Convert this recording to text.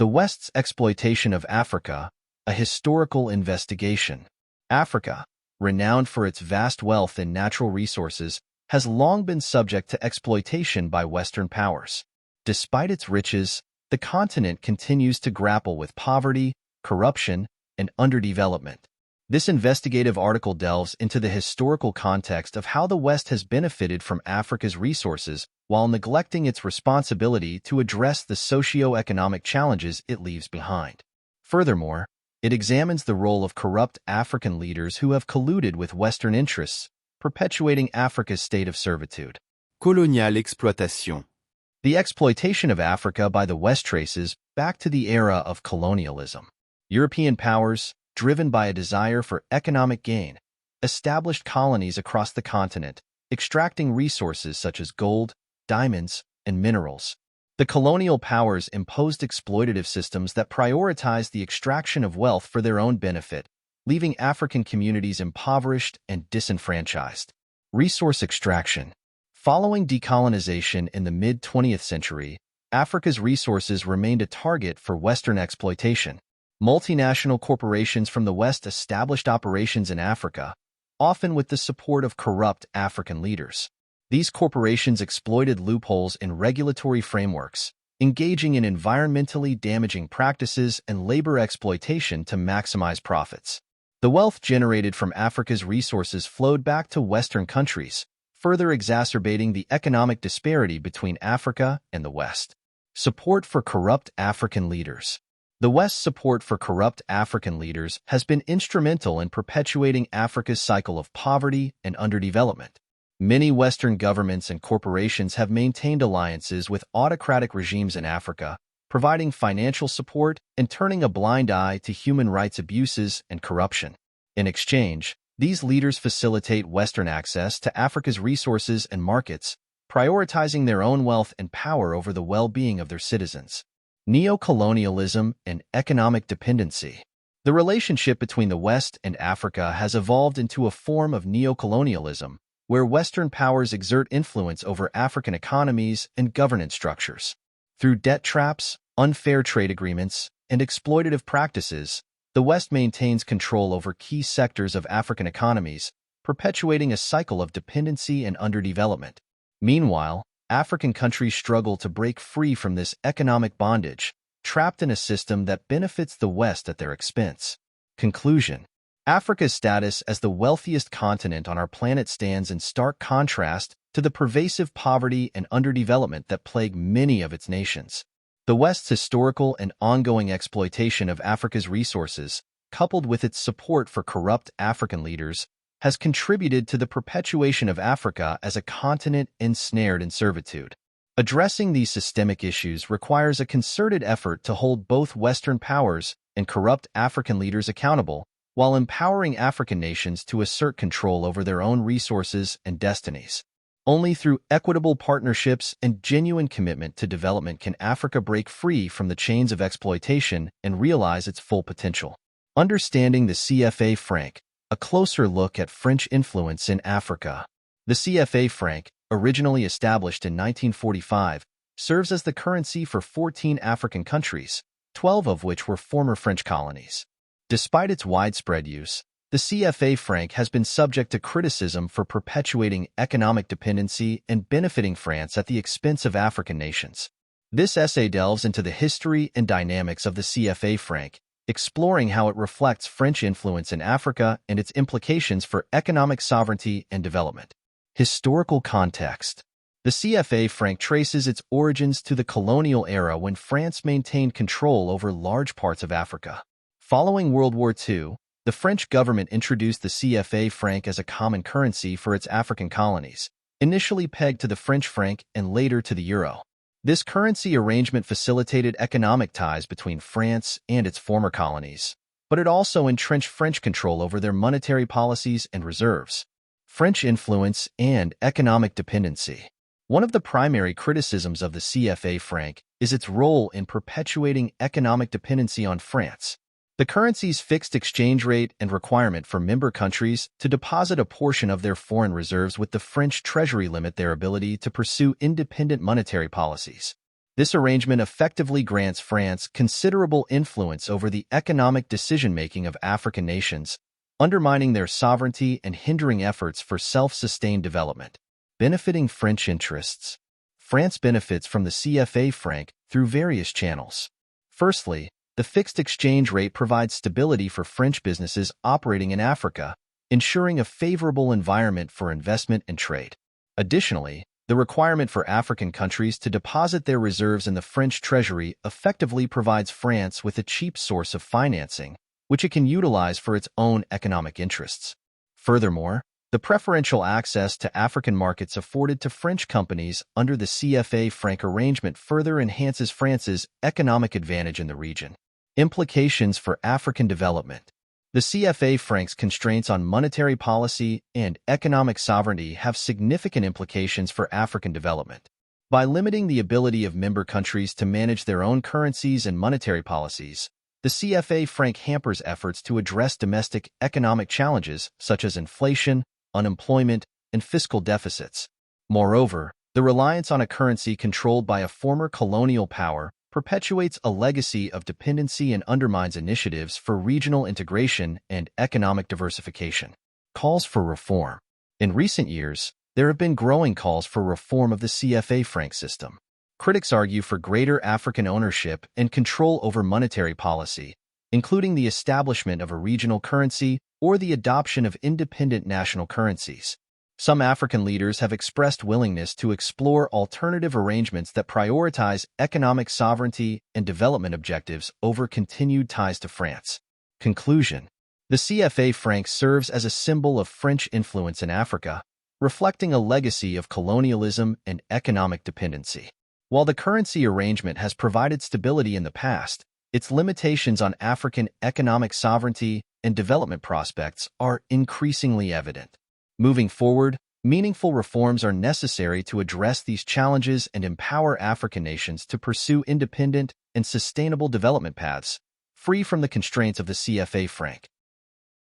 The West's exploitation of Africa, a historical investigation. Africa, renowned for its vast wealth and natural resources, has long been subject to exploitation by Western powers. Despite its riches, the continent continues to grapple with poverty, corruption, and underdevelopment. This investigative article delves into the historical context of how the West has benefited from Africa's resources while neglecting its responsibility to address the socio-economic challenges it leaves behind. Furthermore, it examines the role of corrupt African leaders who have colluded with Western interests, perpetuating Africa's state of servitude. Coloniale exploitation. The exploitation of Africa by the West traces back to the era of colonialism. European powers, driven by a desire for economic gain, established colonies across the continent, extracting resources such as gold, diamonds, and minerals. The colonial powers imposed exploitative systems that prioritized the extraction of wealth for their own benefit, leaving African communities impoverished and disenfranchised. Resource extraction. Following decolonization in the mid-20th century, Africa's resources remained a target for Western exploitation. Multinational corporations from the West established operations in Africa, often with the support of corrupt African leaders. These corporations exploited loopholes in regulatory frameworks, engaging in environmentally damaging practices and labor exploitation to maximize profits. The wealth generated from Africa's resources flowed back to Western countries, further exacerbating the economic disparity between Africa and the West. Support for corrupt African leaders. The West's support for corrupt African leaders has been instrumental in perpetuating Africa's cycle of poverty and underdevelopment. Many Western governments and corporations have maintained alliances with autocratic regimes in Africa, providing financial support and turning a blind eye to human rights abuses and corruption. In exchange, these leaders facilitate Western access to Africa's resources and markets, prioritizing their own wealth and power over the well-being of their citizens. Neo-colonialism and economic dependency. The relationship between the West and Africa has evolved into a form of neo-colonialism, where Western powers exert influence over African economies and governance structures. Through debt traps, unfair trade agreements, and exploitative practices, the West maintains control over key sectors of African economies, perpetuating a cycle of dependency and underdevelopment. Meanwhile, African countries struggle to break free from this economic bondage, trapped in a system that benefits the West at their expense. Conclusion. Africa's status as the wealthiest continent on our planet stands in stark contrast to the pervasive poverty and underdevelopment that plague many of its nations. The West's historical and ongoing exploitation of Africa's resources, coupled with its support for corrupt African leaders, has contributed to the perpetuation of Africa as a continent ensnared in servitude. Addressing these systemic issues requires a concerted effort to hold both Western powers and corrupt African leaders accountable, while empowering African nations to assert control over their own resources and destinies. Only through equitable partnerships and genuine commitment to development can Africa break free from the chains of exploitation and realize its full potential. Understanding the CFA franc. A closer look at French influence in Africa. The CFA franc, originally established in 1945, serves as the currency for 14 African countries, 12 of which were former French colonies. Despite its widespread use, the CFA franc has been subject to criticism for perpetuating economic dependency and benefiting France at the expense of African nations. This essay delves into the history and dynamics of the CFA franc, exploring how it reflects French influence in Africa and its implications for economic sovereignty and development. Historical context. The CFA franc traces its origins to the colonial era when France maintained control over large parts of Africa. Following World War II, the French government introduced the CFA franc as a common currency for its African colonies, initially pegged to the French franc and later to the euro. This currency arrangement facilitated economic ties between France and its former colonies, but it also entrenched French control over their monetary policies and reserves. French influence and economic dependency. One of the primary criticisms of the CFA franc is its role in perpetuating economic dependency on France. The currency's fixed exchange rate and requirement for member countries to deposit a portion of their foreign reserves with the French treasury limit their ability to pursue independent monetary policies. This arrangement effectively grants France considerable influence over the economic decision-making of African nations, undermining their sovereignty and hindering efforts for self-sustained development. Benefiting French interests. France benefits from the CFA franc through various channels. Firstly, the fixed exchange rate provides stability for French businesses operating in Africa, ensuring a favorable environment for investment and trade. Additionally, the requirement for African countries to deposit their reserves in the French treasury effectively provides France with a cheap source of financing, which it can utilize for its own economic interests. Furthermore, the preferential access to African markets afforded to French companies under the CFA franc arrangement further enhances France's economic advantage in the region. Implications for African development. The CFA franc's constraints on monetary policy and economic sovereignty have significant implications for African development. By limiting the ability of member countries to manage their own currencies and monetary policies, the CFA franc hampers efforts to address domestic economic challenges such as inflation, unemployment, and fiscal deficits. Moreover, the reliance on a currency controlled by a former colonial power perpetuates a legacy of dependency and undermines initiatives for regional integration and economic diversification. Calls for reform. In recent years, there have been growing calls for reform of the CFA franc system. Critics argue for greater African ownership and control over monetary policy, including the establishment of a regional currency or the adoption of independent national currencies. Some African leaders have expressed willingness to explore alternative arrangements that prioritize economic sovereignty and development objectives over continued ties to France. Conclusion. The CFA franc serves as a symbol of French influence in Africa, reflecting a legacy of colonialism and economic dependency. While the currency arrangement has provided stability in the past, its limitations on African economic sovereignty and development prospects are increasingly evident. Moving forward, meaningful reforms are necessary to address these challenges and empower African nations to pursue independent and sustainable development paths, free from the constraints of the CFA franc.